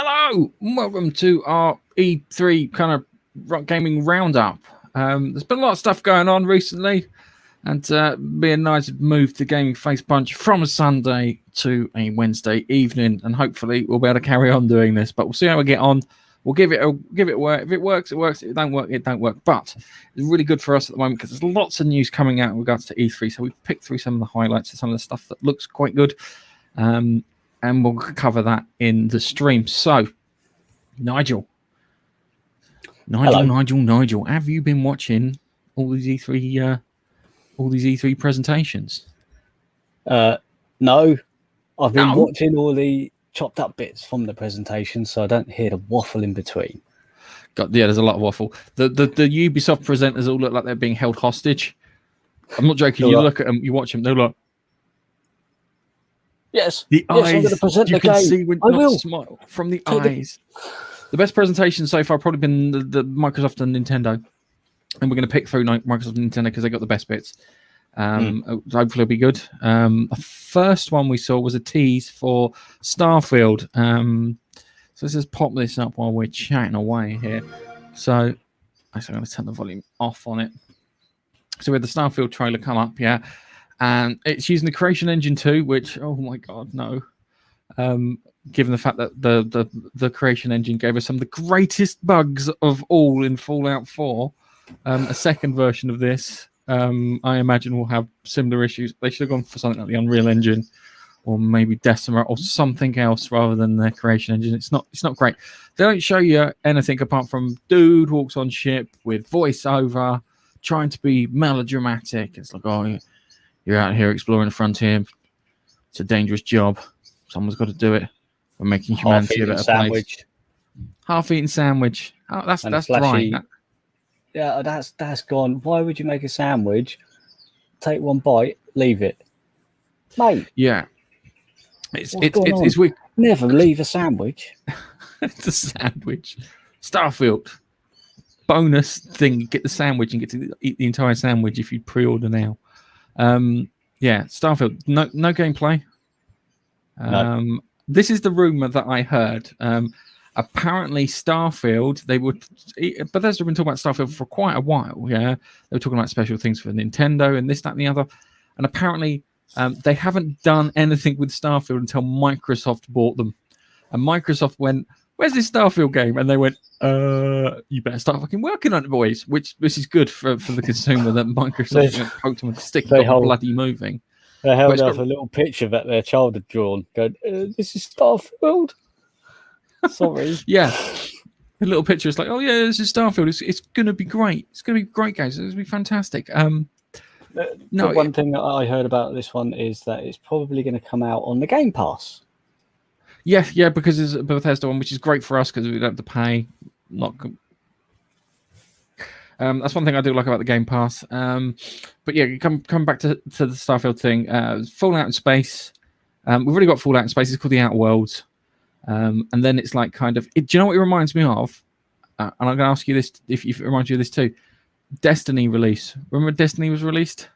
Hello, welcome to our E3 kind of gaming roundup. There's been a lot of stuff going on recently, and me and Nigel moved the gaming face punch from a Sunday to a Wednesday evening, and hopefully we'll be able to carry on doing this. But we'll see how we get on. We'll give it a work. If it works, it works. If it don't work, it don't work. But it's really good for us at the moment because there's lots of news coming out in regards to E3. So we've picked through some of the highlights and some of the stuff that looks quite good. And we'll cover that in the stream. So, Nigel, have you been watching all these E3 presentations? No, I've been watching all the chopped up bits from the presentation, so I don't hear the waffle in between. There's a lot of waffle. The Ubisoft presenters all look like they're being held hostage. I'm not joking. You look at them, you watch them, they're like, yes, eyes. I'm going to present the game. See when I will. Smile from the eyes. The best presentation so far probably been the Microsoft and Nintendo, and we're going to pick through Microsoft and Nintendo because they got the best bits. Hopefully it'll be good. The first one we saw was a tease for Starfield. So let's just pop this up while we're chatting away here. So actually, I'm going to turn the volume off on it. So we had the Starfield trailer come up, yeah, and it's using the Creation Engine 2, which, oh my god, no. Given the fact that the Creation Engine gave us some of the greatest bugs of all in Fallout 4, a second version of this, I imagine, will have similar issues. They should have gone for something like the Unreal Engine, or maybe Decima, or something else rather than their Creation Engine. It's not great. They don't show you anything apart from dude walks on ship with voiceover, trying to be melodramatic. It's like, oh, you're out here exploring the frontier. It's a dangerous job. Someone's got to do it. We're making humanity a better place. Half-eaten sandwich. Oh, that's right. Yeah, that's gone. Why would you make a sandwich, take one bite, leave it, mate? Yeah, it's weird. Never leave a sandwich. It's a sandwich. Starfield bonus thing. Get the sandwich and get to eat the entire sandwich if you pre-order now. Yeah, Starfield. No gameplay. No. This is the rumor that I heard. Apparently, Starfield, Bethesda have been talking about Starfield for quite a while. Yeah, they were talking about special things for Nintendo and this, that, and the other. And apparently, they haven't done anything with Starfield until Microsoft bought them. And Microsoft went, "Where's this Starfield game?" And they went, "You better start fucking working on it, boys." Which is good for the consumer that Microsoft poked them with a stick got bloody moving. They held up a little picture that their child had drawn, going, "This is Starfield." Sorry. Yeah. A little picture is like, "Oh yeah, this is Starfield. It's gonna be great. It's gonna be great, guys. It's gonna be fantastic." The one thing that I heard about this one is that it's probably going to come out on the Game Pass. Yeah, because it's a Bethesda one, which is great for us because we don't have to pay. That's one thing I do like about the Game Pass. But yeah, come back to the Starfield thing. Fallout in space. We've already got Fallout in space. It's called the Outer Worlds. And then it's like kind of... do you know what it reminds me of? And I'm going to ask you this, if it reminds you of this too. Destiny release. Remember Destiny was released?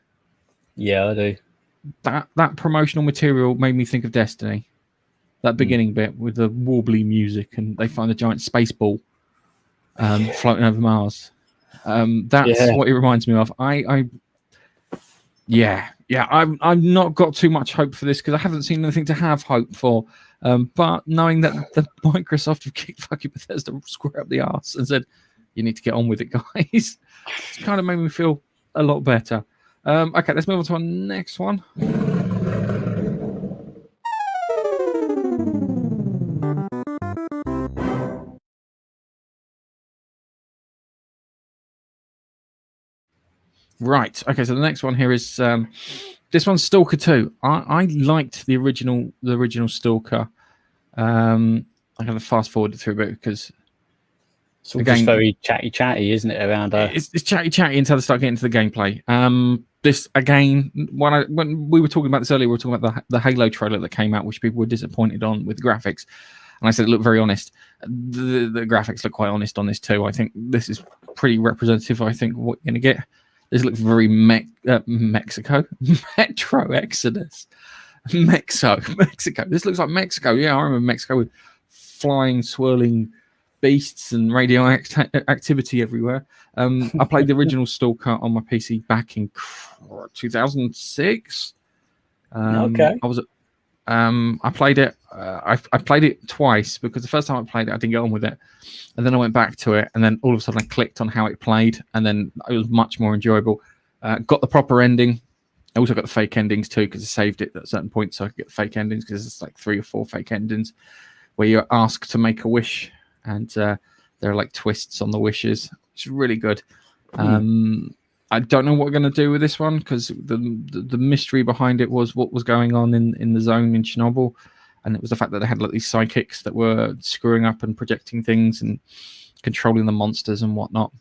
Yeah, I do. That promotional material made me think of Destiny. That beginning bit with the warbly music and they find a giant space ball floating over Mars. That's what it reminds me of. I've not got too much hope for this because I haven't seen anything to have hope for. But knowing that the Microsoft have kicked fucking Bethesda square up the arse and said, "You need to get on with it, guys," it's kind of made me feel a lot better. Okay, let's move on to our next one. Right. Okay. So the next one here is this one's Stalker 2. I liked the original Stalker. I'm going to fast forward it through a bit because it's again very chatty, isn't it? Around it's chatty until they start getting into the gameplay. This again, when we were talking about this earlier, we were talking about the Halo trailer that came out, which people were disappointed on with the graphics. And I said it looked very honest. The graphics look quite honest on this too. I think this is pretty representative. I think what you're going to get. This looks very Mexico. Metro Exodus. Mexico. This looks like Mexico. Yeah, I remember Mexico with flying, swirling beasts and radioactivity everywhere. I played the original Stalker on my PC back in 2006. Okay. I played it. I played it twice because the first time I played it, I didn't get on with it, and then I went back to it, and then all of a sudden I clicked on how it played, and then it was much more enjoyable. Got the proper ending. I also got the fake endings too because I saved it at a certain point so I could get the fake endings because it's like 3 or 4 fake endings where you're asked to make a wish, and there are like twists on the wishes. It's really good. I don't know what we're going to do with this one because the mystery behind it was what was going on in the zone in Chernobyl, and it was the fact that they had like these psychics that were screwing up and projecting things and controlling the monsters and whatnot.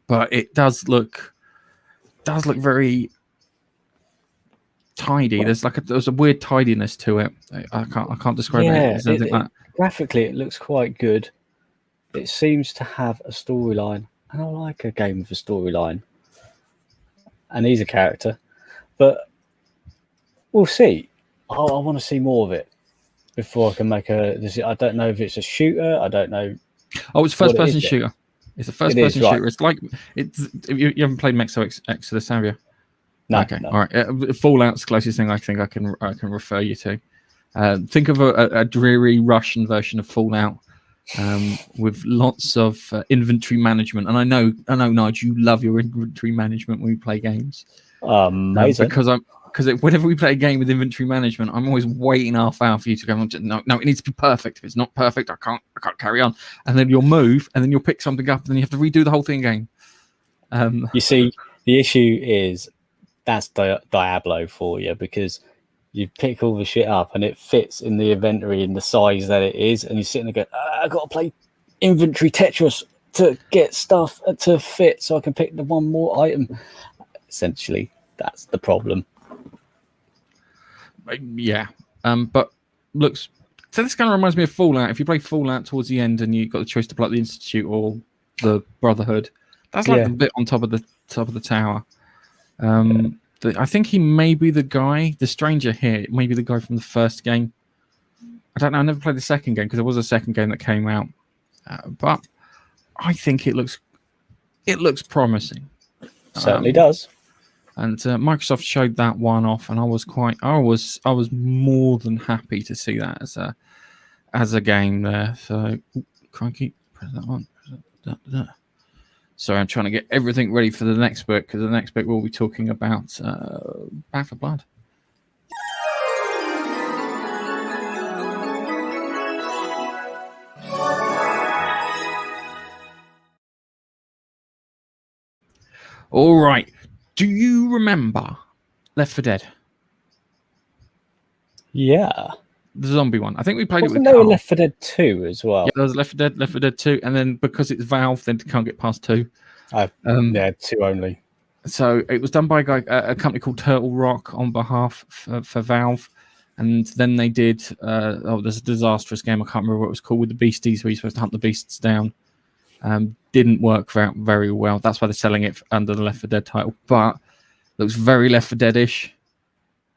But it does look very tidy. There's a weird tidiness to it. I can't describe it. Graphically, it looks quite good. It seems to have a storyline, and I like a game with a storyline. And he's a character, but we'll see. I want to see more of it before I can make a decision. I don't know if it's a shooter. I don't know. Oh, it's a first-person shooter. It's a first-person shooter. Right. It's like you haven't played Metro Exodus, have you? No. Okay. No. All right. Fallout's the closest thing I think I can refer you to. Think of a dreary Russian version of Fallout with lots of inventory management. And I know, Nigel, you love your inventory management when we play games. Amazing. Because whenever we play a game with inventory management, I'm always waiting half hour for you to go, no, it needs to be perfect. If it's not perfect, I can't carry on. And then you'll move, and then you'll pick something up, and then you have to redo the whole thing again. You see, the issue is that's Diablo for you, because you pick all the shit up and it fits in the inventory in the size that it is, and you're sitting there going, I've got to play inventory Tetris to get stuff to fit so I can pick the one more item. Essentially, that's the problem. Yeah. But looks... So this kind of reminds me of Fallout. If you play Fallout towards the end and you've got the choice to play the Institute or the Brotherhood, that's like the bit on top of the tower. I think he may be the guy, the stranger here, may be the guy from the first game. I don't know. I never played the second game because there was a second game that came out, but I think it looks promising. Certainly does. And Microsoft showed that one off, and I was more than happy to see that as a game there. So, crikey, press that one. Sorry, I'm trying to get everything ready for the next book, because the next book we'll be talking about Back 4 Blood. All right. Do you remember Left 4 Dead? Yeah. The zombie one. I think we played it with Wasn't there Left 4 Dead 2 as well? Yeah, there was Left 4 Dead 2, and then because it's Valve, they can't get past 2. Yeah, 2 only. So it was done by a company called Turtle Rock on behalf for Valve, and then they did. There's a disastrous game. I can't remember what it was called, with the beasties, where you're supposed to hunt the beasts down. Didn't work very well. That's why they're selling it under the Left 4 Dead title. But looks very Left 4 Dead-ish.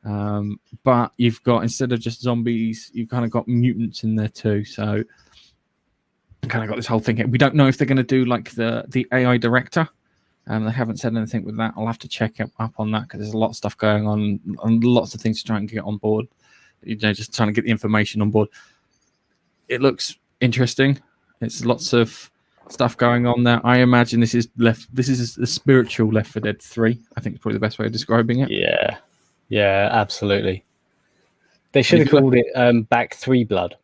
But you've got, instead of just zombies, you've kind of got mutants in there too. So kind of got this whole thing. We don't know if they're going to do like the AI director. They haven't said anything with that. I'll have to check up on that, because there's a lot of stuff going on and lots of things to try and get on board. Just trying to get the information on board. It looks interesting. It's lots of stuff going on there. I imagine this is the spiritual Left 4 Dead 3. I think it's probably the best way of describing it. Yeah, absolutely. They should have called it Back 3 Blood,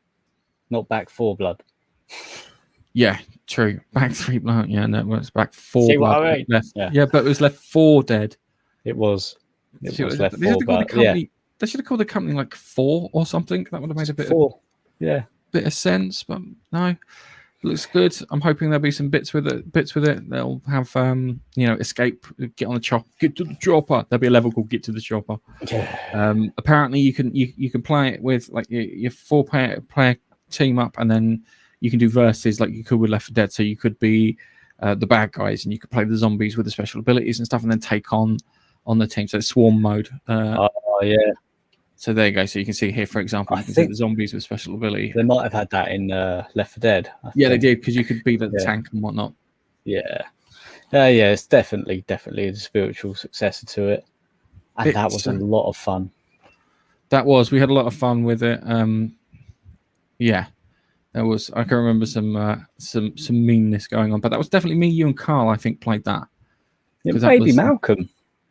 not Back 4 Blood. Yeah, true. Back 3 Blood. Yeah, no, it's Back 4 See Blood. what I mean? Yeah, but it was Left 4 Dead. It was Left 4 Blood. Yeah. They should have called the company like 4 or something. That would have made a bit of sense, but no. Looks good. I'm hoping there'll be some bits with it. They'll have escape, get on the chopper, get to the chopper. There'll be a level called Get to the Chopper. Apparently you can play it with like your 4-player team up, and then you can do verses like you could with Left 4 Dead. So you could be the bad guys, and you could play the zombies with the special abilities and stuff, and then take on the team. So it's swarm mode. Yeah. So there you go. So you can see here, for example, you can see the zombies with special ability. They might have had that in Left 4 Dead. They did, because you could be the tank and whatnot. Yeah. It's definitely a spiritual successor to it. And that was a lot of fun. That was. We had a lot of fun with it. There was. I can remember some meanness going on, but that was definitely me, you, and Carl. I think played that. Maybe Malcolm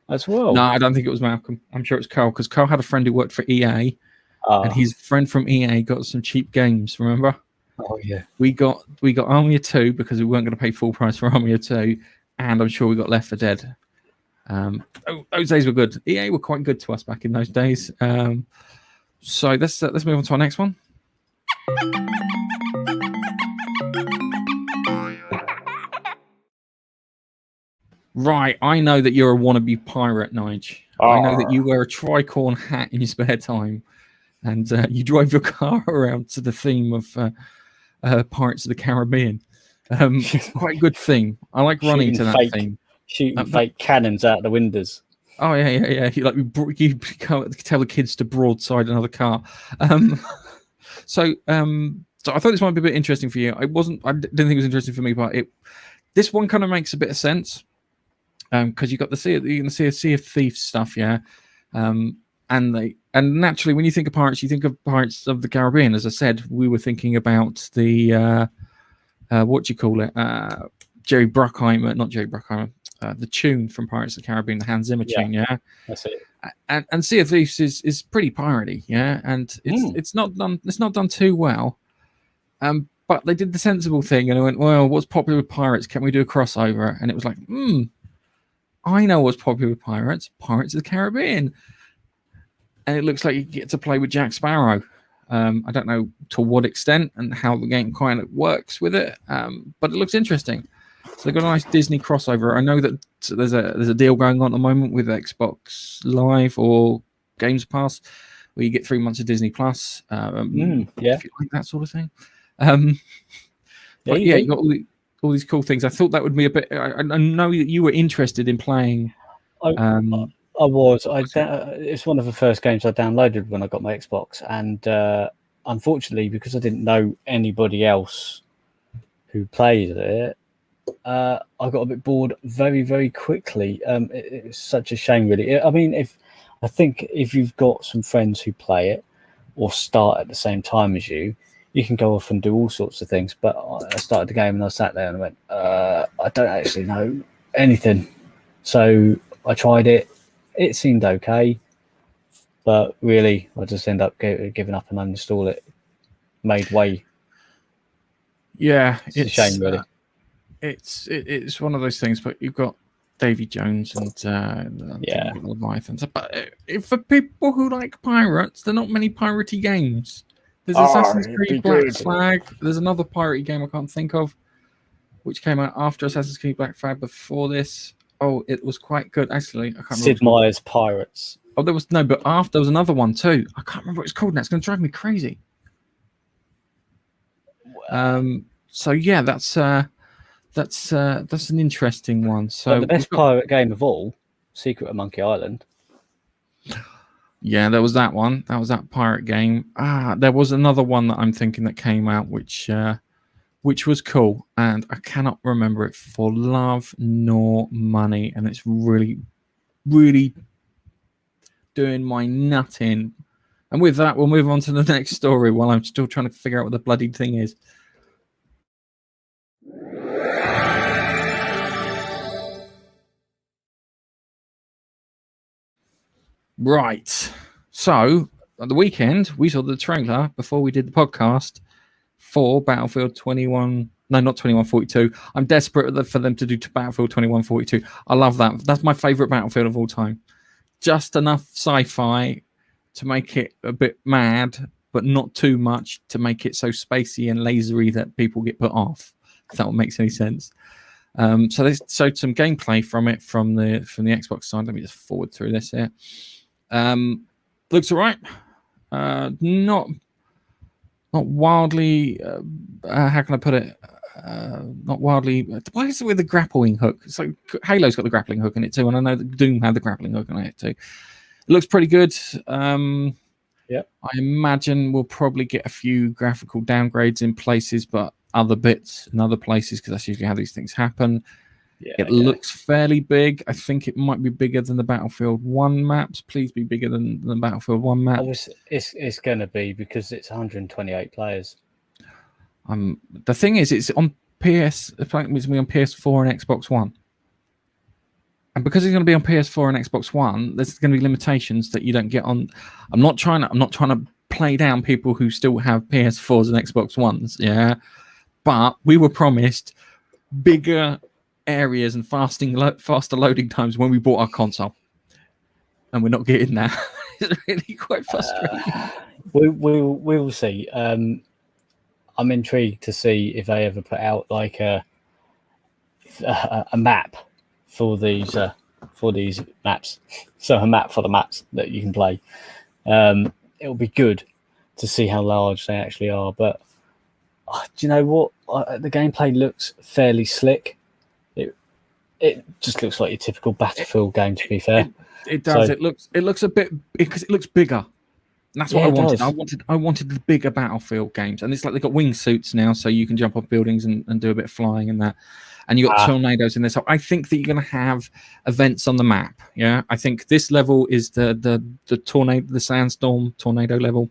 as well. No, I don't think it was Malcolm. I'm sure it's Carl, because Carl had a friend who worked for EA, and his friend from EA got some cheap games. Remember? Oh yeah. We got Army of 2 because we weren't going to pay full price for Army of 2, and I'm sure we got Left 4 Dead. Those days were good. EA were quite good to us back in those days. So let's move on to our next one. Right, I know that you're a wannabe pirate, Nige. I know that you wear a tricorn hat in your spare time, and you drive your car around to the theme of Pirates of the Caribbean. It's quite a good theme. I like running to that theme. Shooting fake cannons out the windows. Oh yeah. You tell the kids to broadside another car. So I thought this might be a bit interesting for you. I didn't think it was interesting for me, but this one kind of makes a bit of sense. Because you can see a Sea of Thieves stuff, and naturally when you think of pirates, you think of Pirates of the Caribbean. As I said, we were thinking about the Jerry Bruckheimer, not Jerry Bruckheimer, the tune from Pirates of the Caribbean, the Hans Zimmer tune, that's it. And Sea of Thieves is pretty piratey, and it's not done too well, but they did the sensible thing, and I went, well, what's popular with pirates? Can we do a crossover? And it was like, I know what's popular with Pirates of the Caribbean. And it looks like you get to play with Jack Sparrow. I don't know to what extent and how the game kind of works with it, but it looks interesting. So they've got a nice Disney crossover. I know that there's a deal going on at the moment with Xbox Live or Games Pass, where you get 3 months of Disney Plus. If you like that sort of thing. You got all these cool things. I thought that would be a bit. I know that you were interested in playing. I was. It's one of the first games I downloaded when I got my Xbox, and unfortunately, because I didn't know anybody else who played it, I got a bit bored very, very quickly. It's such a shame, really. I mean, if you've got some friends who play it or start at the same time as you, you can go off and do all sorts of things. But I started the game and I sat there and I went, I don't actually know anything. So I tried it. It seemed okay. But really, I just ended up giving up and uninstall it. Made way. Yeah. It's a shame, really. It's one of those things, but you've got Davy Jones and Leviathans. But for people who like pirates, there are not many piratey games. There's Assassin's Creed Black Flag. There's another piratey game I can't think of, which came out after Assassin's Creed Black Flag before this. Oh, it was quite good. Actually, I can't remember. Sid Meier's Pirates. Oh, there was another one too. I can't remember what it's called now. It's going to drive me crazy. So yeah, that's an interesting one. So the best pirate game of all, Secret of Monkey Island. Yeah, there was that one. That was that pirate game. There was another one that I'm thinking that came out, which was cool, and I cannot remember it for love nor money, and it's really, really doing my nut in. And with that, we'll move on to the next story while I'm still trying to figure out what the bloody thing is. Right. So, at the weekend, we saw the trailer before we did the podcast for Battlefield 21. No, not 2142. I'm desperate for them to do Battlefield 2142. I love that. That's my favorite Battlefield of all time. Just enough sci-fi to make it a bit mad, but not too much to make it so spacey and lasery that people get put off, if that makes any sense. So they showed some gameplay from it from the Xbox side. Let me just forward through this here. Looks all right. Not wildly. How can I put it? Not wildly. Why is it with the grappling hook? It's like Halo's got the grappling hook in it too, and I know that Doom had the grappling hook on it too. It looks pretty good. Yeah. I imagine we'll probably get a few graphical downgrades in places, but other bits in other places, because that's usually how these things happen. Yeah, it looks fairly big. I think it might be bigger than the Battlefield 1 maps. Please be bigger than the Battlefield 1 maps. It's going to be, because it's 128 players. The thing is, it's on PS. It's going to be on PS4 and Xbox One. And because it's going to be on PS4 and Xbox One, there's going to be limitations that you don't get on. I'm not trying to play down people who still have PS4s and Xbox Ones. Yeah, but we were promised bigger areas and faster loading times when we bought our console, and we're not getting that. It's really quite frustrating. We will see. I'm intrigued to see if they ever put out like a map for these maps. So a map for the maps that you can play. It'll be good to see how large they actually are. But do you know what? The gameplay looks fairly slick. It just looks like your typical Battlefield game, to be fair. It does. So, it looks a bit, because it looks bigger. And that's what I wanted. I wanted the bigger Battlefield games, and it's like they've got wingsuits now, so you can jump off buildings and do a bit of flying and that. And you got tornadoes in there. So I think that you're going to have events on the map. Yeah, I think this level is the tornado, the sandstorm tornado level.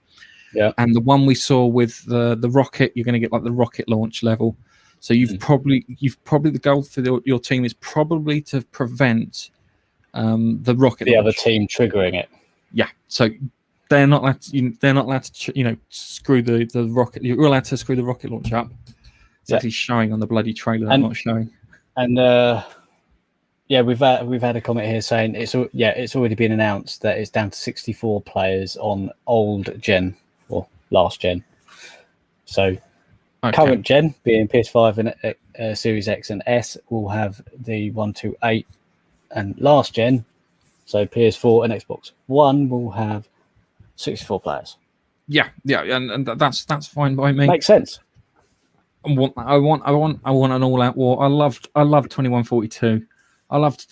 Yeah, and the one we saw with the rocket, you're going to get like the rocket launch level. So you've probably the goal for your team is probably to prevent the rocket. The launch. other team triggering it. Yeah. So they're not allowed to screw the rocket. You're allowed to screw the rocket launch up. It's actually showing on the bloody trailer. I'm not showing. And we've had a comment here saying it's already been announced that it's down to 64 players on old gen or last gen. So. Okay. Current gen, being PS5 and Series X and S, will have the 128, and last gen, so PS4 and Xbox One, will have 64 players. Yeah, and that's fine by me. Makes sense. I want an all-out war. I loved 2142.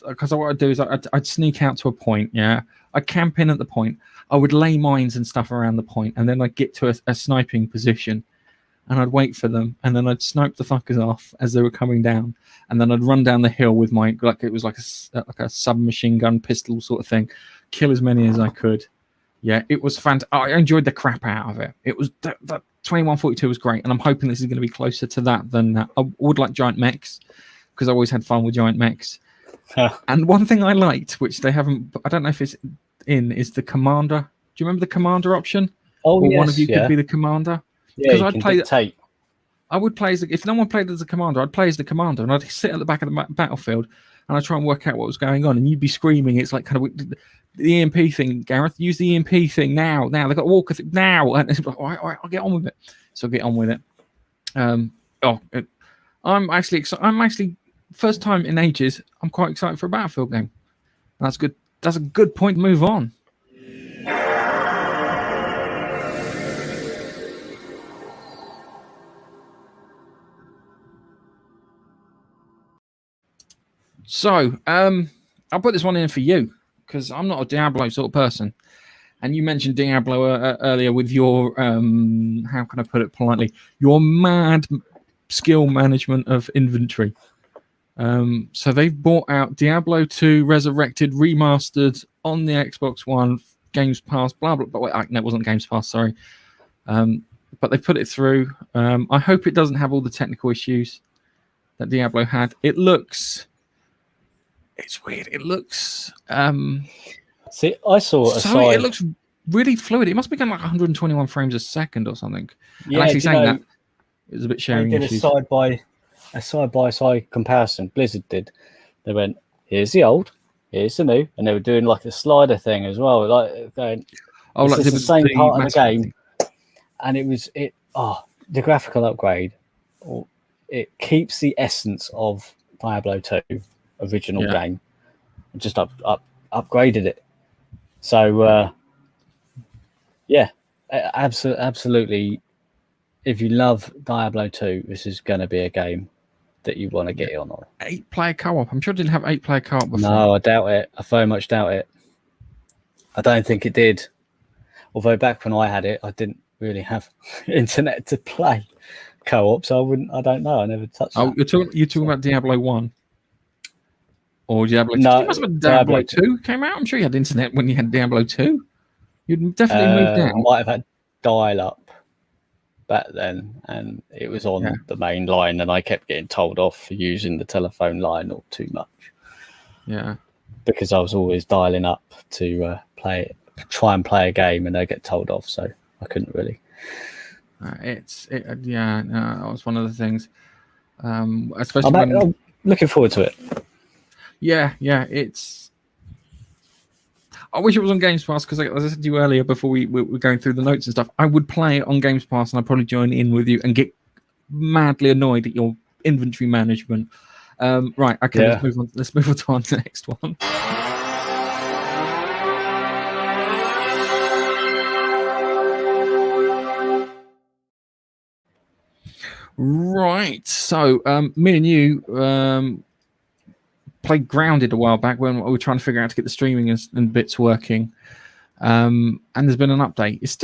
Because what I'd do is I'd sneak out to a point. Yeah, I'd camp in at the point. I would lay mines and stuff around the point, and then I'd get to a sniping position. And I'd wait for them, and then I'd snipe the fuckers off as they were coming down, and then I'd run down the hill with my it was like a submachine gun pistol sort of thing, kill as many as I could. Yeah, it was fantastic. I enjoyed the crap out of it. It was that 2142 was great, and I'm hoping this is going to be closer to that than that. I would like giant mechs because I always had fun with giant mechs. And one thing I liked, which they haven't, I don't know if it's in, is the commander. Do you remember the commander option? Oh, yes, one of you could be the commander. Yeah, I'd play dictate. I would play if no one played as a commander, I'd play as the commander, and I'd sit at the back of the battlefield, and I'd try and work out what was going on, and you'd be screaming. It's like kind of the EMP thing, Gareth. Use the EMP thing now. They've got Walker now, and it's like, all right, I'll get on with it. So I'll get on with it. I'm actually excited. I'm actually first time in ages. I'm quite excited for a Battlefield game. That's good. That's a good point to move on. So, I'll put this one in for you because I'm not a Diablo sort of person. And you mentioned Diablo earlier with your, how can I put it politely, your mad skill management of inventory. So they've bought out Diablo 2 Resurrected Remastered on the Xbox One, Games Pass, blah, blah, blah. Wait, no, it wasn't Games Pass, sorry. But they put it through. I hope it doesn't have all the technical issues that Diablo had. It looks... It's weird. It looks... See, I saw a side... It looks really fluid. It must be kind of like 121 frames a second or something. Yeah, and actually saying that, it was a bit sharing issues. They did a side-by-side comparison. Blizzard did. They went, here's the old, here's the new, and they were doing like a slider thing as well. Like going, like the same part of the game. And it was the graphical upgrade. It keeps the essence of Diablo 2 original game. Just upgraded it. So absolutely. If you love Diablo 2, this is going to be a game that you want to get on. 8-player co-op. I'm sure it didn't have 8-player co-op before. No, I doubt it. I very much doubt it. I don't think it did. Although back when I had it, I didn't really have internet to play co-op, so I don't know. I never touched that. You're talking about Diablo 1 or Diablo 2? No, You must have had Diablo 2 came out. I'm sure you had internet when you had Diablo 2. You'd definitely moved out. I might have had dial-up back then, and it was on the main line, and I kept getting told off for using the telephone line or too much. Yeah, because I was always dialing up to try and play a game, and I get told off, so I couldn't really. That was one of the things. Especially I'm looking forward to it. Yeah, I wish it was on Games Pass because, as I said to you earlier, before we were going through the notes and stuff, I would play it on Games Pass and I'd probably join in with you and get madly annoyed at your inventory management. Right, okay, yeah. Let's move on to our next one. Right, so me and you played Grounded a while back when we were trying to figure out how to get the streaming and bits working. And there's been an update. Is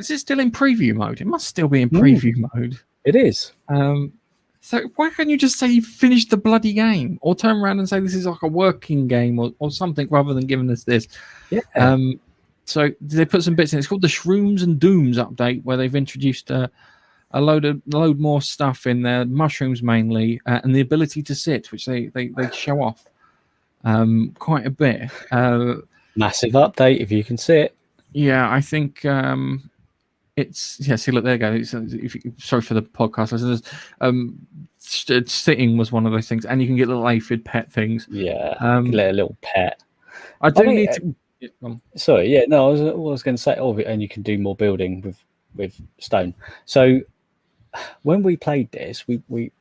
it still in preview mode? It must still be in preview mode. It is. So why can't you just say you finished the bloody game, or turn around and say this is like a working game or something, rather than giving us this? Yeah. So they put some bits in. It's called the Shrooms and Dooms update, where they've introduced a load more stuff in there, mushrooms mainly, and the ability to sit, which they show off quite a bit. Massive update if you can sit. Yeah, I think see, look, there you go. Sorry for the podcast. Sitting was one of those things, and you can get little aphid pet things. Yeah, a little pet. I need to. Sorry, yeah, no, I was going to say, and you can do more building with stone. So when we played this, we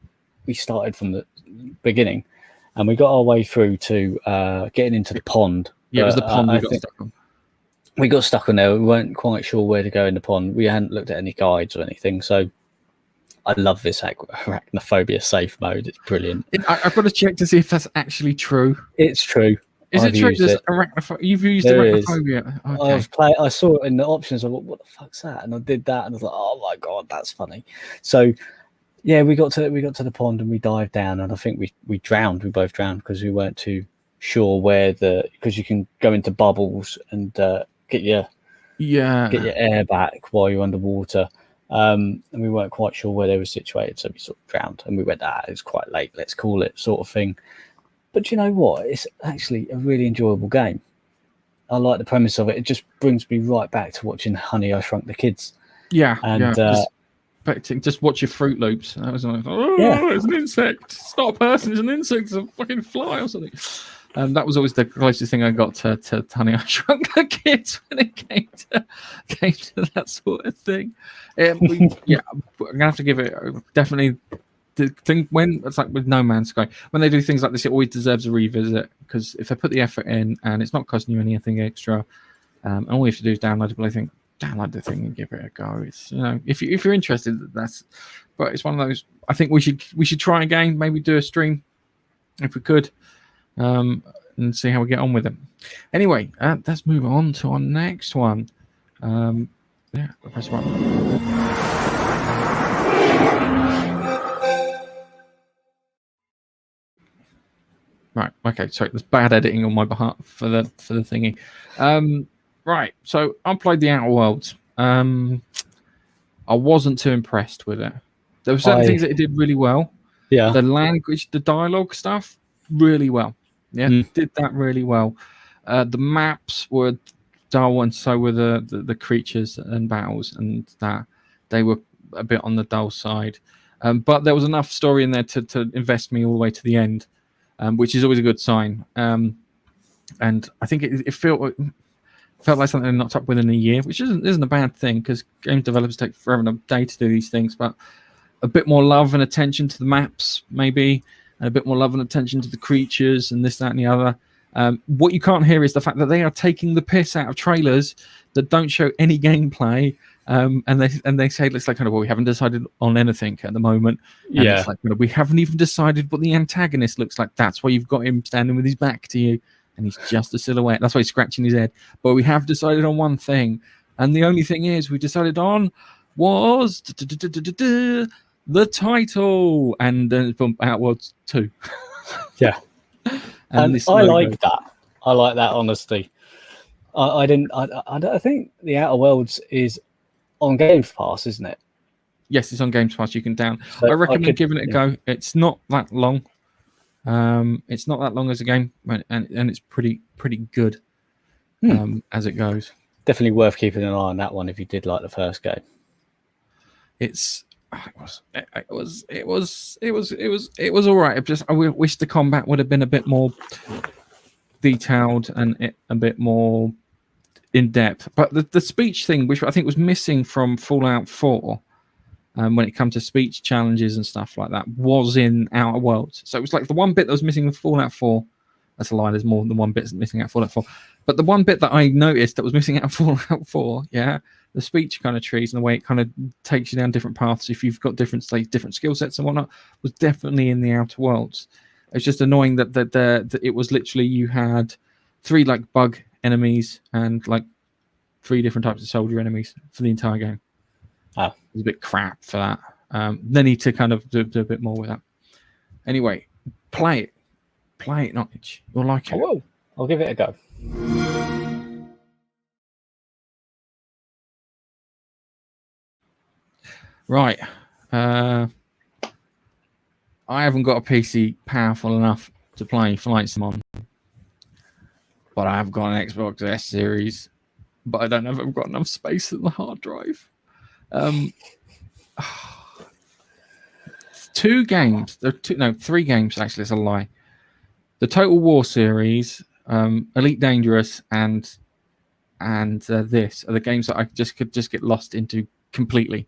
started from the beginning, and we got our way through to getting into the pond. Yeah, it was the pond we got stuck on. We got stuck on there. We weren't quite sure where to go in the pond. We hadn't looked at any guides or anything. So I love this arachnophobia safe mode. It's brilliant. I've got to check to see if that's actually true. It's true. Is it true? You've used arachnophobia. Okay. I saw it in the options. I thought, what the fuck's that? And I did that, and I was like, oh my god, that's funny. So yeah, we got to the pond and we dived down, and I think we drowned. We both drowned because we weren't too sure because you can go into bubbles and get your air back while you're underwater. And we weren't quite sure where they were situated, so we sort of drowned, and we went, it's quite late, let's call it, sort of thing. But you know what? It's actually a really enjoyable game. I like the premise of it. It just brings me right back to watching Honey, I Shrunk the Kids. Yeah, and just watch your Fruit Loops. That was like, it's an insect. It's not a person. It's an insect. It's a fucking fly or something. That was always the closest thing I got to Honey, I Shrunk the Kids when it came to that sort of thing. I'm gonna have to give it definitely. The thing when it's like with No Man's Sky, when they do things like this, it always deserves a revisit, because if they put the effort in and it's not costing you anything extra, and all you have to do is download it. But I think download the thing and give it a go. It's if you're interested, but it's one of those. I think we should try again. Maybe do a stream if we could. And see how we get on with it. Anyway, let's move on to our next one. Press one. Right. Okay. Sorry, there's bad editing on my behalf for the thingy. Right. So I played the Outer Worlds. I wasn't too impressed with it. There were certain things that it did really well. Yeah. The language, the dialogue stuff, really well. Yeah, did that really well. The maps were dull, and so were the creatures and battles, and that they were a bit on the dull side. But there was enough story in there to invest me all the way to the end, which is always a good sign. And I think it felt like something they knocked up within a year, which isn't a bad thing, because game developers take forever and a day to do these things. But a bit more love and attention to the maps, maybe. And a bit more love and attention to the creatures and this, that, and the other. What you can't hear is the fact that they are taking the piss out of trailers that don't show any gameplay, and they say it's like, we haven't decided on anything at the moment. And it's like, we haven't even decided what the antagonist looks like. That's why you've got him standing with his back to you, and he's just a silhouette. That's why he's scratching his head. But we have decided on one thing. And the only thing is, we decided on was the title, and then it's from Outworlds 2. Yeah. And this I logo. like that. I like that honesty. I think the Outer Worlds is on Game Pass, isn't it? Yes, it's on Games Pass. You can down. So I recommend giving it a go. It's not that long. It's not that long as a game, and it's pretty good as it goes. Definitely worth keeping an eye on that one if you did like the first game. It was all right. I wish the combat would have been a bit more detailed and a bit more in depth. But the speech thing, which I think was missing from Fallout 4, when it comes to speech challenges and stuff like that, was in Outer Worlds. So it was like the one bit that was missing in Fallout 4. That's a lie. There's more than one bit missing out of Fallout 4. But the one bit that I noticed that was missing out of Fallout 4, the speech kind of trees and the way it kind of takes you down different paths if you've got different skill sets and whatnot, was definitely in the Outer Worlds. It's just annoying that it was literally, you had 3 like bug enemies and like 3 different types of soldier enemies for the entire game. Oh. It was a bit crap for that. They need to kind of do a bit more with that. Anyway, play it, Nottage. You'll like it. I will. I'll give it a go. Right. I haven't got a PC powerful enough to play Flight Sim on, but I have got an Xbox S Series, but I don't know if I've got enough space in the hard drive. 3 games actually, it's a lie. The Total War series, Elite Dangerous, and this are the games that I could just get lost into completely,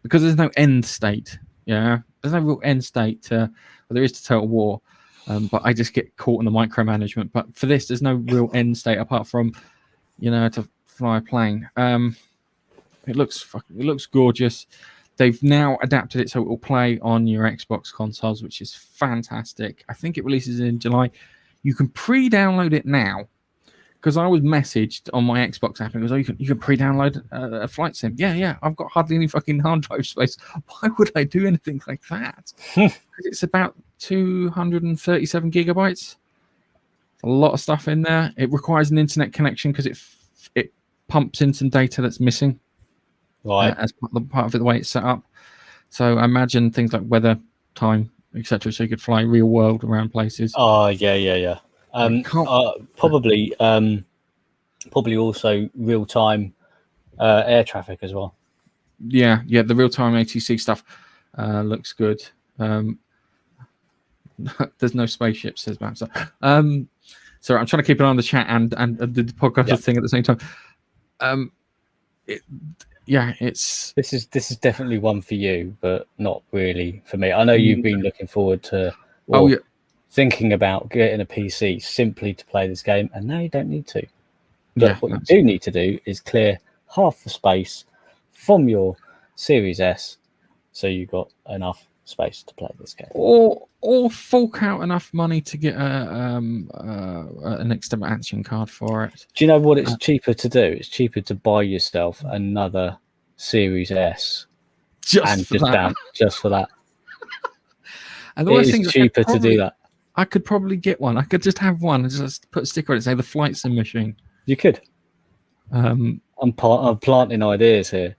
because there's no end state. There's no real end state to, well, there is to Total War, but I just get caught in the micromanagement. But for this, there's no real end state apart from, to fly a plane. It looks gorgeous. They've now adapted it so it will play on your Xbox consoles, which is fantastic. I think it releases in July. You can pre-download it now, because I was messaged on my Xbox app and it goes, "Oh, you can pre-download a flight sim." Yeah. I've got hardly any fucking hard drive space. Why would I do anything like that? It's about 237 gigabytes. A lot of stuff in there. It requires an internet connection because it pumps in some data that's missing. Right. As part of it, the way it's set up. So I imagine things like weather, time, etc. So you could fly real world around places. Oh, yeah. Probably also real time air traffic as well. Yeah. The real time ATC stuff looks good. There's no spaceships, says Matt. Sorry, I'm trying to keep an eye on the chat and the podcast thing at the same time. This is definitely one for you, but not really for me. I know you've been looking forward to thinking about getting a PC simply to play this game, and now you don't need to. But what you do need to do is clear half the space from your Series S, so you've got enough space to play this game. Or fork out enough money to get an expansion card for it. Do you know what it's cheaper to do? It's cheaper to buy yourself another Series S just for that. And the worst thing is cheaper to do that. I could probably get one. I could just have one and just put a sticker on it, say the Flight Sim machine. You could. I'm planting ideas here.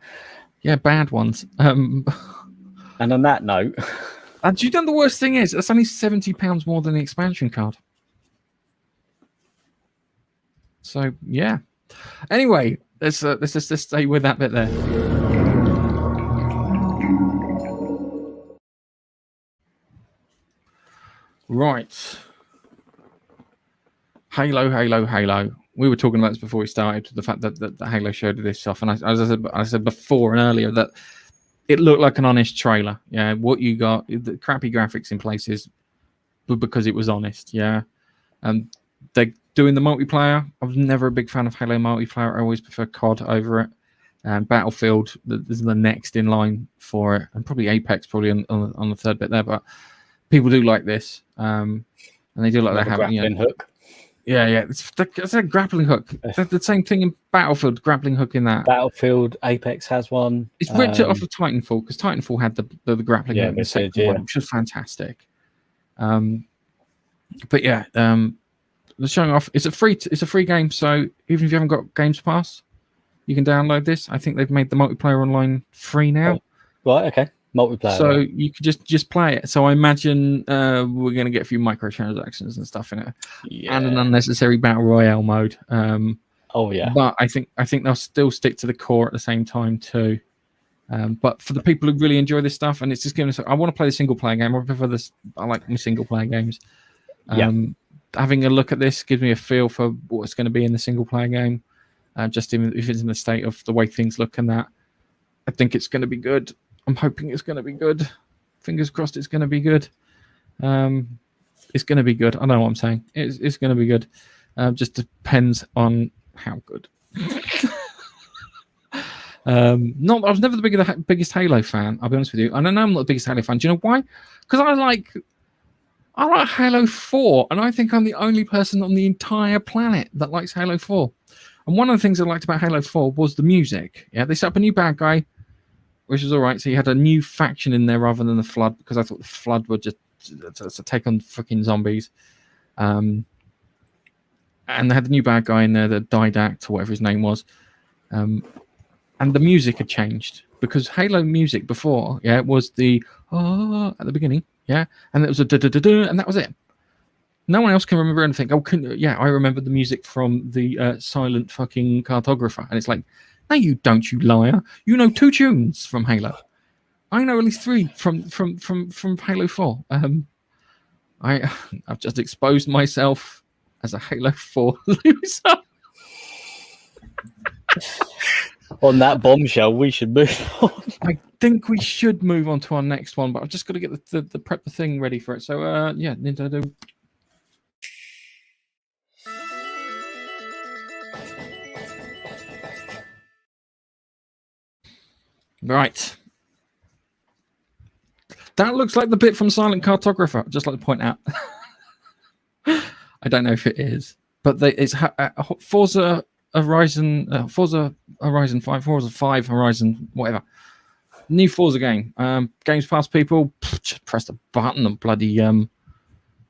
Yeah, bad ones. And on that note, and you know the worst thing is that's only £70 more than the expansion card. So yeah. Anyway, let's just stay with that bit there. Right. Halo. We were talking about this before we started, the fact that the Halo showed this off, and I said before and earlier that it looked like an honest trailer. Yeah, what you got, the crappy graphics in places, but because it was honest. Yeah, and they're doing the multiplayer. I was never a big fan of Halo multiplayer. I always prefer COD over it. And Battlefield is the next in line for it, and probably Apex on the third bit there. But people do like this, and they do like that having hook. Yeah. It's a grappling hook. That's the same thing in Battlefield. Grappling hook in that. Battlefield, Apex has one. It's ripped it off of Titanfall because Titanfall had the grappling hook in the second one, which was fantastic. But yeah, they're showing off. It's a free game, so even if you haven't got Games Pass, you can download this. I think they've made the multiplayer online free now. Right, okay. Multiplayer. So you could just play it. So I imagine we're going to get a few microtransactions and stuff in it, and an unnecessary battle royale mode. But I think they'll still stick to the core at the same time too. But for the people who really enjoy this stuff, and it's just giving us, I want to play the single player game. I prefer this. I like my single player games. Having a look at this gives me a feel for what it's going to be in the single player game. Just even if it's in the state of the way things look and that, I think it's going to be good. I'm hoping it's going to be good. Fingers crossed it's going to be good. It's going to be good. I know what I'm saying. It's going to be good. Just depends on how good. I was never the biggest Halo fan, I'll be honest with you. And I know I'm not the biggest Halo fan. Do you know why? Because I like Halo 4, and I think I'm the only person on the entire planet that likes Halo 4. And one of the things I liked about Halo 4 was the music. Yeah, they set up a new bad guy, which was all right. So you had a new faction in there rather than the Flood, because I thought the Flood were just to take on freaking zombies. And they had the new bad guy in there, the Didact or whatever his name was. And the music had changed, because Halo music before, it was the at the beginning, and it was a da-da-da-da, and that was it. No one else can remember anything. I remember the music from the Silent fucking Cartographer, and it's like, no, you don't, you liar. You know 2 tunes from Halo. I know at least 3 from Halo 4. I've just exposed myself as a Halo 4 loser. On that bombshell, we should move on. I think we should move on to our next one, but I've just got to get the prep the thing ready for it. So Nintendo. Right. That looks like the bit from Silent Cartographer. I'd just like to point out. I don't know if it is, but it's Forza Horizon, Forza Horizon 5, Forza 5 Horizon, whatever. New Forza game. Games Pass people, just press the button and bloody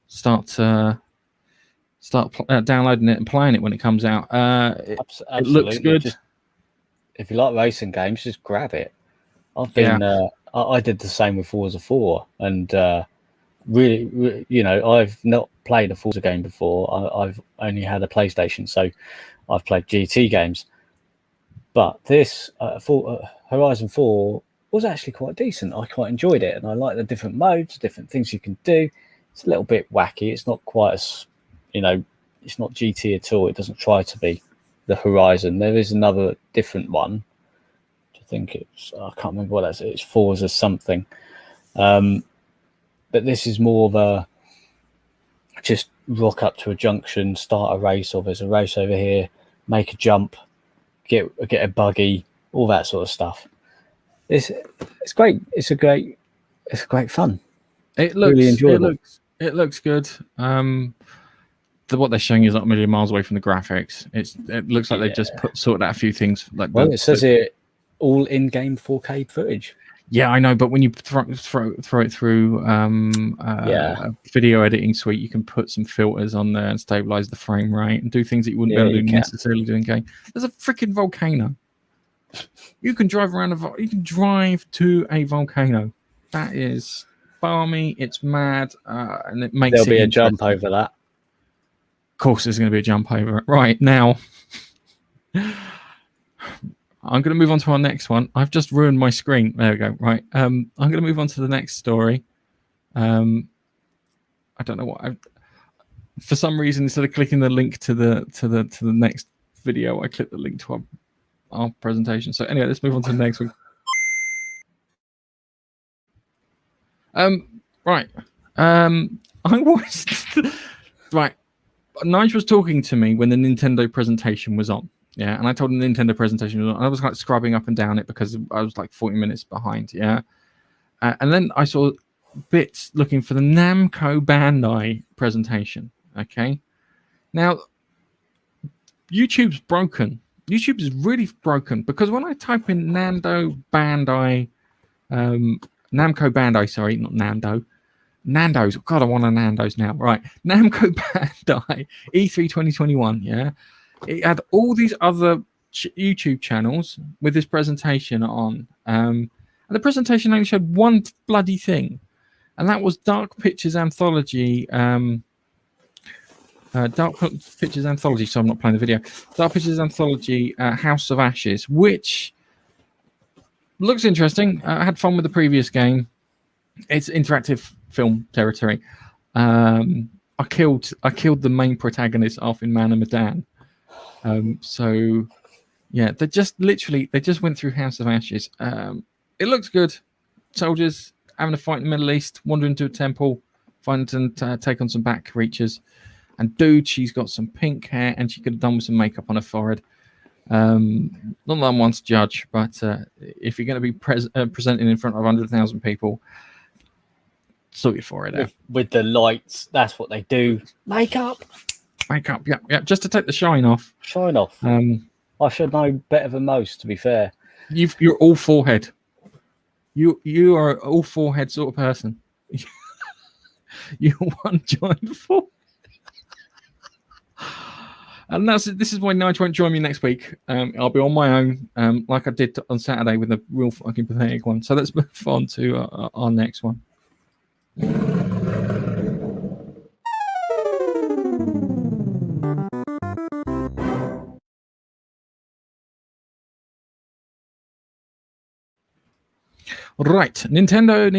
start downloading it and playing it when it comes out. It looks good. If you like racing games, just grab it. I've been. I did the same with Forza 4, and really, I've not played a Forza game before. I've only had a PlayStation, so I've played GT games. But this Horizon 4 was actually quite decent. I quite enjoyed it, and I like the different modes, different things you can do. It's a little bit wacky. It's not quite as, it's not GT at all. It doesn't try to be the Horizon. There is another different one. I think I can't remember what that's. It's Forza something. But this is more of a just rock up to a junction, start a race, or there's a race over here, make a jump, get a buggy, all that sort of stuff. It's great. It's great fun. It looks really enjoyable. It looks good. What they're showing is not a million miles away from the graphics. It looks like they've just sorted out a few things. Like it says here all in-game 4K footage. Yeah, I know, but when you throw it through a video editing suite, you can put some filters on there and stabilize the frame rate and do things that you wouldn't be able to do necessarily do in game. There's a freaking volcano. You can drive around you can drive to a volcano. That is balmy. It's mad, and it makes there'll be a jump over that. Of course, there's going to be a jump over it. Right now. I'm going to move on to our next one. I've just ruined my screen. There we go. Right. I'm going to move on to the next story. I don't know what. For some reason, instead of clicking the link to the next video, I clicked the link to our presentation. So anyway, let's move on to the next one. Right. I watched. Right. Nigel was talking to me when the Nintendo presentation was on. Yeah, and I told him the Nintendo presentation was on. I was like scrubbing up and down it because I was like 40 minutes behind. Yeah, and then I saw bits looking for the Namco Bandai presentation. Okay, Now, YouTube's broken. YouTube is really broken because when I type in Namco Bandai, sorry, not Nando, Nando's. God, I want a Nando's now. Right, Namco Bandai E3 2021. Yeah, it had all these other YouTube channels with this presentation on, and the presentation only showed one bloody thing, and that was Dark Pictures Anthology. Dark Pictures Anthology. So I'm not playing the video. Dark Pictures Anthology, House of Ashes, which looks interesting. I had fun with the previous game. It's interactive film territory. I killed the main protagonist off in Man of Medan. So yeah, they just went through House of Ashes. It looks good. Soldiers having a fight in the Middle East, wander into a temple, find and take on some back creatures. And dude, she's got some pink hair, and she could have done with some makeup on her forehead. Not that I'm one to judge, but if you're going to be presenting in front of 100,000 people, sort your forehead out. With the lights, that's what they do. Makeup, yeah, just to take the shine off. I should know better than most, to be fair. You're all forehead. You are an all forehead sort of person. You're one giant forehead. And this is why Nigel won't join me next week. I'll be on my own, like I did on Saturday with a real fucking pathetic one. So let's move on to our next one. Right, Nintendo.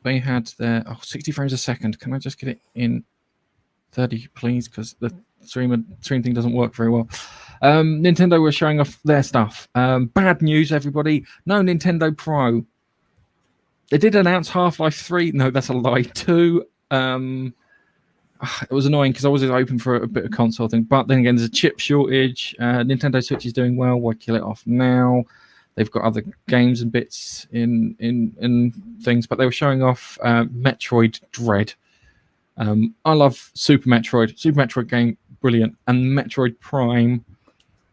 They had their 60 frames a second. Can I just get it in 30, please? Because the stream thing doesn't work very well. Nintendo were showing off their stuff. Bad news, everybody. No Nintendo Pro. They did announce Half-Life 3. No, that's a lie. 2. It was annoying because I was hoping for a bit of console thing. But then again, there's a chip shortage. Nintendo Switch is doing well. Why kill it off now? They've got other games and bits in things, but they were showing off Metroid Dread. I love Super Metroid. Super Metroid game, brilliant. And Metroid Prime,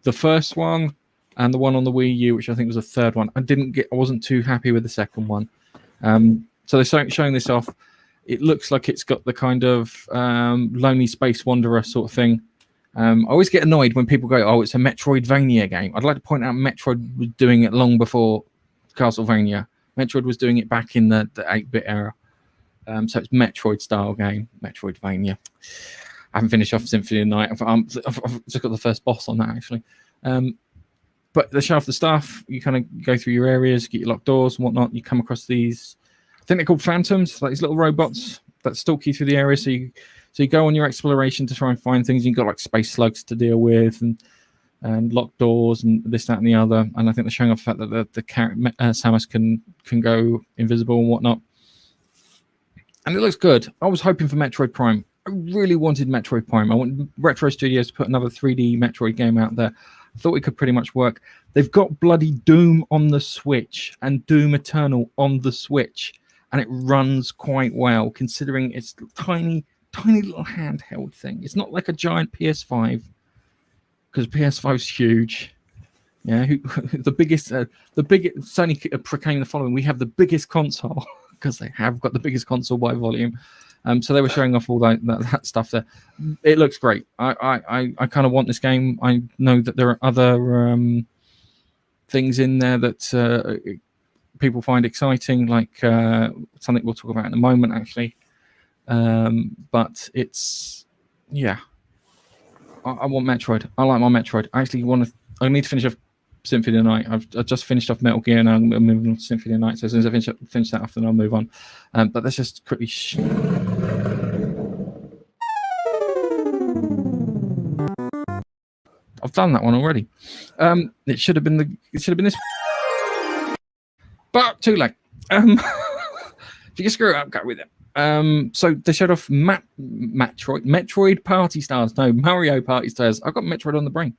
the first one, and the one on the Wii U, which I think was the third one. I wasn't too happy with the second one. So they're showing this off. It looks like it's got the kind of Lonely Space Wanderer sort of thing. I always get annoyed when people go, "Oh, it's a Metroidvania game." I'd like to point out Metroid was doing it long before Castlevania. Metroid was doing it back in the 8-bit era. So it's Metroid-style game, Metroidvania. I haven't finished off Symphony of the Night. I've just got the first boss on that, actually. But they show off the stuff. You kind of go through your areas, get your locked doors and whatnot. You come across these, I think they're called phantoms, like these little robots that stalk you through the area. So you go on your exploration to try and find things. You've got like space slugs to deal with and locked doors and this, that, and the other. And I think they're showing off the fact that the Samus can go invisible and whatnot. And it looks good. I was hoping for Metroid Prime. I really wanted Metroid Prime. I want Retro Studios to put another 3D Metroid game out there. I thought it could pretty much work. They've got bloody Doom on the Switch and Doom Eternal on the Switch. And it runs quite well, considering it's tiny little handheld thing. It's not like a giant PS5, because PS5 is huge. Yeah, the biggest Sony proclaimed the following: we have the biggest console, because they have got the biggest console by volume. So they were showing off all that stuff there. It looks great. I kind of want this game. I know that there are other things in there that people find exciting, like something we'll talk about in a moment, actually. But it's, yeah. I want Metroid. I like my Metroid. I need to finish off Symphony of the Night. I've just finished off Metal Gear, and I'm moving on to Symphony of the Night. So as soon as I finish that off, then I'll move on. But let's just quickly. I've done that one already. It should have been this, but too late. If you can screw it up, go with it. So they showed off Metroid Party Stars. No, Mario Party Stars. I've got Metroid on the brain.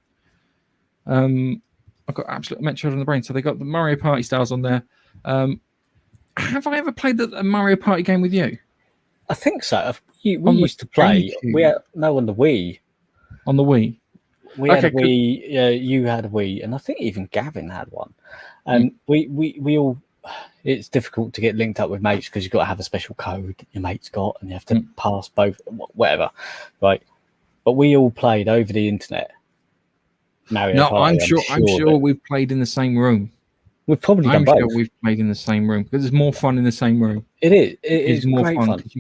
I've got absolute Metroid on the brain. So they got the Mario Party Stars on there. Have I ever played a Mario Party game with you? I think so. We On the used to play. GameCube? On the Wii. On the Wii. We had a Wii. You had a Wii, and I think even Gavin had one. And we all. It's difficult to get linked up with mates because you've got to have a special code your mate's got, and you have to pass both, whatever, right? But we all played over the internet. Mario Party. I'm sure we've played in the same room. We've probably done both. I'm sure we've played in the same room because it's more fun in the same room. It is. It's more fun because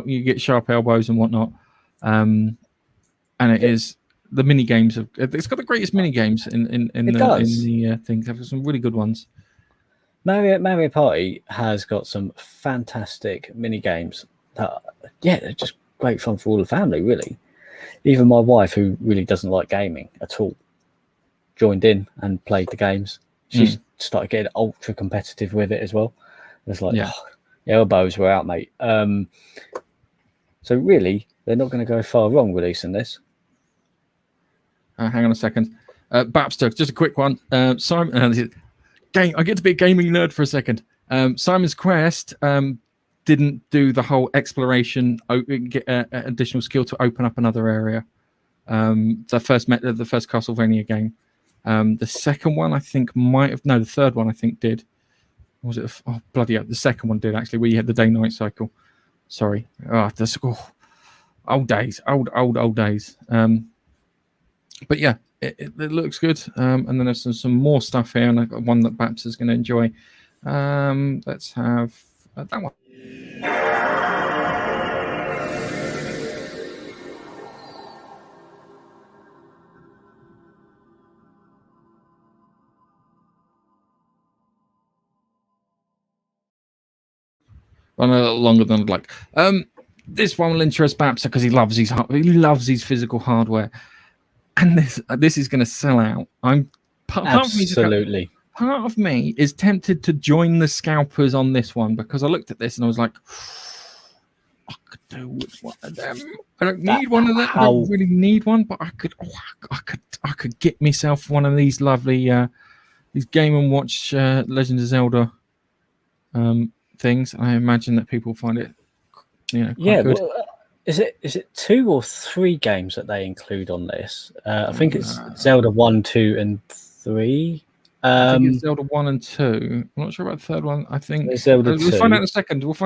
you get sharp elbows and whatnot, and it is the mini games. It's got the greatest mini games in the things. There's some really good ones. Mario Party has got some fantastic mini games that, they're just great fun for all the family, really. Even my wife, who really doesn't like gaming at all, joined in and played the games. She's started getting ultra competitive with it as well. It's like, the elbows were out, mate. So really, they're not going to go far wrong releasing this. Hang on a second. Babster, just a quick one. Simon, I get to be a gaming nerd for a second. Simon's Quest didn't do the whole exploration, get additional skill to open up another area. The first Castlevania game. The second one, I think, the third one, I think, did. Was it? Oh, bloody hell. The second one did, actually, where you had the day-night cycle. Sorry. Old days. Old days. But yeah, it looks good. And then there's some more stuff here, and I've got one that Babs is going to enjoy. Let's have that one. Run a little longer than I'd like. This one will interest Babs because he loves his physical hardware, and this is going to sell out. Absolutely. Part of me is tempted to join the scalpers on this one because I looked at this and I was like, I could do with one of them. I don't need one of them. I don't really need one, but I could get myself one of these lovely these Game & Watch Legend of Zelda things. I imagine that people find it, quite good. Well, is it 2 or 3 games that they include on this? I think it's Zelda 1, 2, and 3. I think it's Zelda 1 and 2. I'm not sure about the third one. I think Zelda 2. We'll find out in a second. because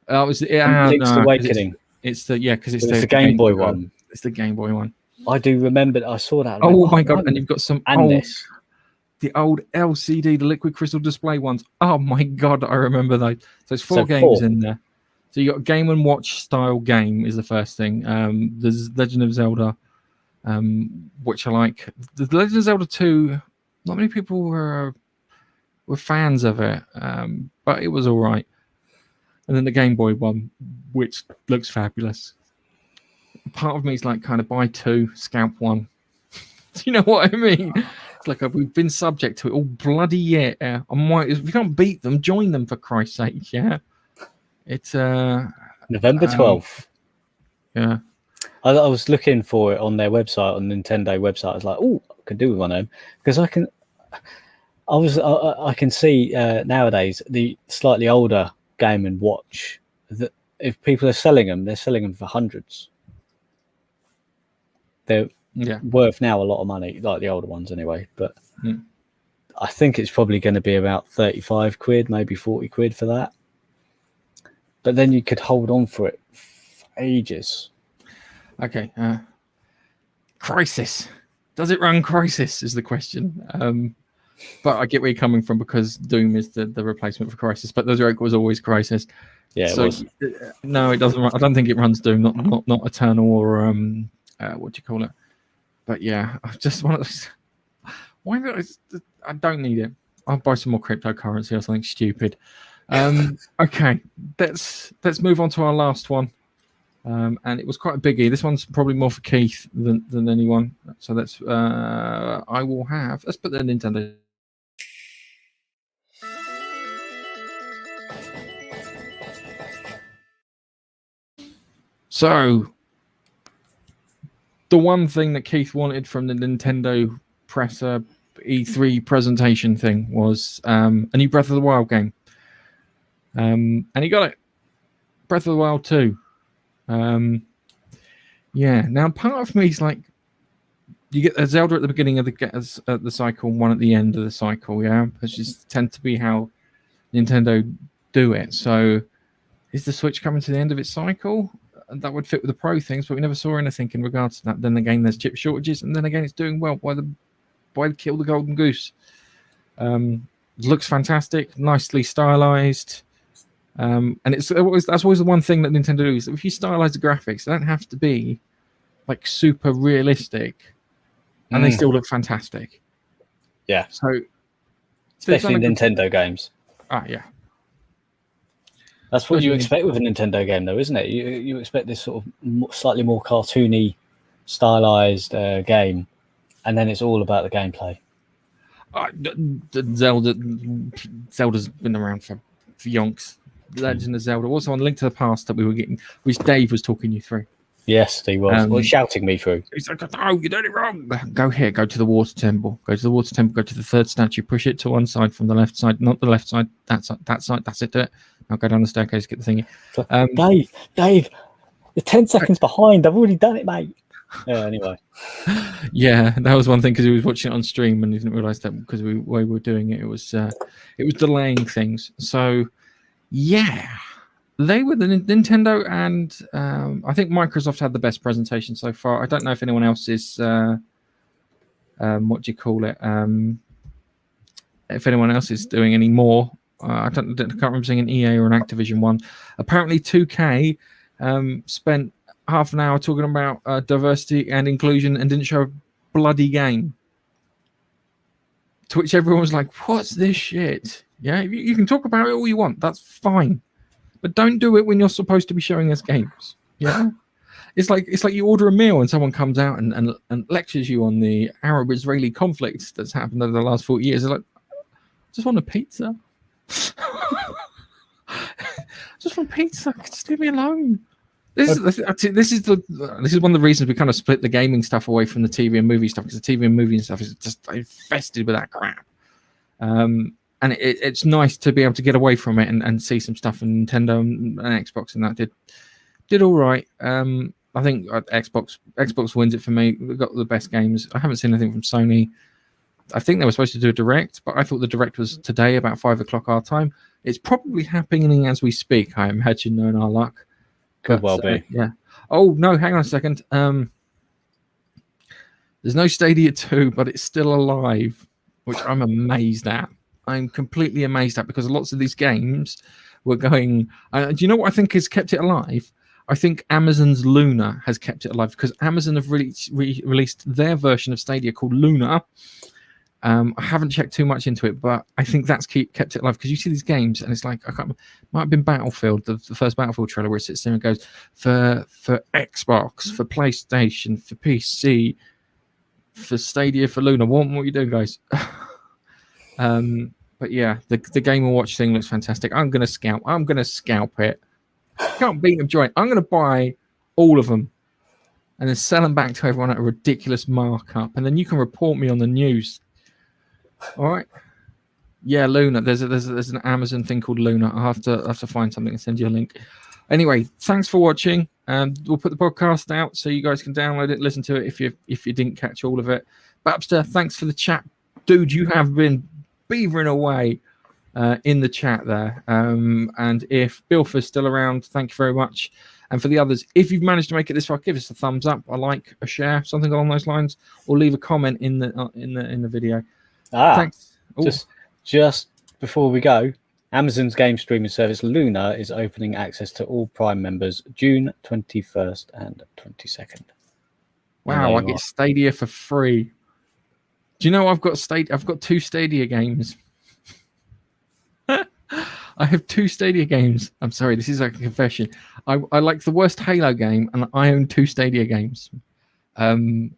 Link's Awakening. It's because it's the Game Boy one. It's the Game Boy one. I do remember. I saw that. Oh my god! And you've got some the old LCD, the liquid crystal display ones. Oh my god, I remember those. So it's 4 games in there. So you got Game & Watch style game is the first thing. There's Legend of Zelda, which I like. The Legend of Zelda 2. Not many people were fans of it, but it was all right. And then the Game Boy one, which looks fabulous. Part of me is like, kind of buy 2, scalp 1. Do you know what I mean? It's like we've been subject to it all bloody year. If you can't beat them, join them for Christ's sake. Yeah, it's November 12th. Yeah, I was looking for it on their website, on Nintendo website. I was like, oh, I could do with one of them because I can see nowadays the slightly older Game & Watch that if people are selling them, they're selling them for hundreds. They're worth now a lot of money, like the older ones anyway. But I think it's probably going to be about 35 quid, maybe 40 quid for that. But then you could hold on for it for ages. Okay. Crisis. Does it run Crisis is the question. But I get where you're coming from because Doom is the replacement for Crisis. But the joke was always Crisis. Yeah, so, it was. No, it doesn't run. I don't think it runs Doom. Not Eternal or what do you call it? But yeah, I just want to. Why not? I don't need it. I'll buy some more cryptocurrency or something stupid. Okay, let's move on to our last one. And it was quite a biggie. This one's probably more for Keith than anyone. So let's put the Nintendo. So the one thing that Keith wanted from the Nintendo presser E3 presentation thing was a new Breath of the Wild game. And he got it. Breath of the Wild 2. Yeah. Now, part of me is like, you get a Zelda at the beginning of the cycle, and one at the end of the cycle. Yeah, that's just tend to be how Nintendo do it. So, is the Switch coming to the end of its cycle? That would fit with the Pro things, but we never saw anything in regards to that. Then again, there's chip shortages, and then again, it's doing well. Why kill the golden goose? Looks fantastic, nicely stylized. And that's always the one thing that Nintendo do is if you stylize the graphics, they don't have to be like super realistic, and they still look fantastic. Yeah. So, especially Nintendo games. Yeah. That's what you expect with a Nintendo game, though, isn't it? You expect this sort of slightly more cartoony, stylized game, and then it's all about the gameplay. Zelda's been around for yonks. Legend of Zelda. Also on Link to the Past that we were getting, which Dave was talking you through. Yes, he was. Shouting me through. He's like, "Oh, you did it wrong. Go here. Go to the water temple. Go to the water temple. Go to the third statue. Push it to one side from the left side, not the left side. That side. That's it. Do it. I'll go down the staircase. Get the thingy." Dave, you're 10 seconds behind. I've already done it, mate. Anyway. Yeah, that was one thing because he was watching it on stream and he didn't realize that because we were doing it. It was delaying things. So. Yeah, they were the Nintendo, and I think Microsoft had the best presentation so far. I don't know if anyone else is, what do you call it? If anyone else is doing any more. I can't remember seeing an EA or an Activision one. Apparently 2K spent half an hour talking about diversity and inclusion and didn't show a bloody game. To which everyone was like, what's this shit? Yeah, you can talk about it all you want. That's fine. But don't do it when you're supposed to be showing us games. Yeah? It's like you order a meal and someone comes out and lectures you on the Arab-Israeli conflict that's happened over the last 40 years. They're like, I just want a pizza. Just want pizza. Just leave me alone. This is one of the reasons we kind of split the gaming stuff away from the TV and movie stuff, because the TV and movie stuff is just infested with that crap. And it's nice to be able to get away from it and see some stuff in Nintendo and Xbox, and that did all right. I think Xbox wins it for me. We've got the best games. I haven't seen anything from Sony. I think they were supposed to do a direct, but I thought the direct was today about 5:00 our time. It's probably happening as we speak, I imagine, knowing our luck. Could well be. Yeah. Oh, no, hang on a second. There's no Stadia 2, but it's still alive, which I'm amazed at. I'm completely amazed at, because lots of these games were going... do you know what I think has kept it alive? I think Amazon's Luna has kept it alive, because Amazon have released their version of Stadia called Luna. I haven't checked too much into it, but I think that's kept it alive, because you see these games and it's like, might have been Battlefield, the first Battlefield trailer, where it sits there and goes for Xbox, for PlayStation, for PC, for Stadia, for Luna. What are you doing, guys? But yeah, the Game & Watch thing looks fantastic. I'm gonna scalp it. Can't beat them joint. I'm gonna buy all of them and then sell them back to everyone at a ridiculous markup, and then you can report me on the news. All right. Yeah, Luna. There's an Amazon thing called Luna. I'll have to find something and send you a link. Anyway, thanks for watching. We'll put the podcast out so you guys can download it, listen to it if you didn't catch all of it. Babster, thanks for the chat, dude. You have been beavering away in the chat there. And if Bilfer's still around, thank you very much. And for the others, if you've managed to make it this far, give us a thumbs up, a like, a share, something along those lines, or leave a comment in the video. Thanks. Just before we go, Amazon's game streaming service Luna is opening access to all Prime members June 21st and 22nd. Wow, I get Stadia for free. Do you know I've got 2 Stadia games? I have 2 Stadia games. I'm sorry, this is like a confession. I like the worst Halo game, and I own 2 Stadia games. And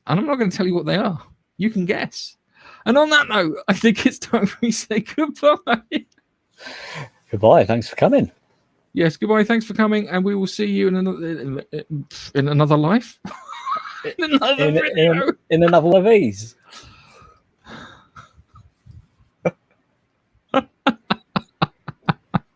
I'm not going to tell you what they are. You can guess. And on that note, I think it's time for me to say goodbye. Goodbye. Thanks for coming. Yes, goodbye. Thanks for coming, and we will see you in another life. in another video. In another one of these.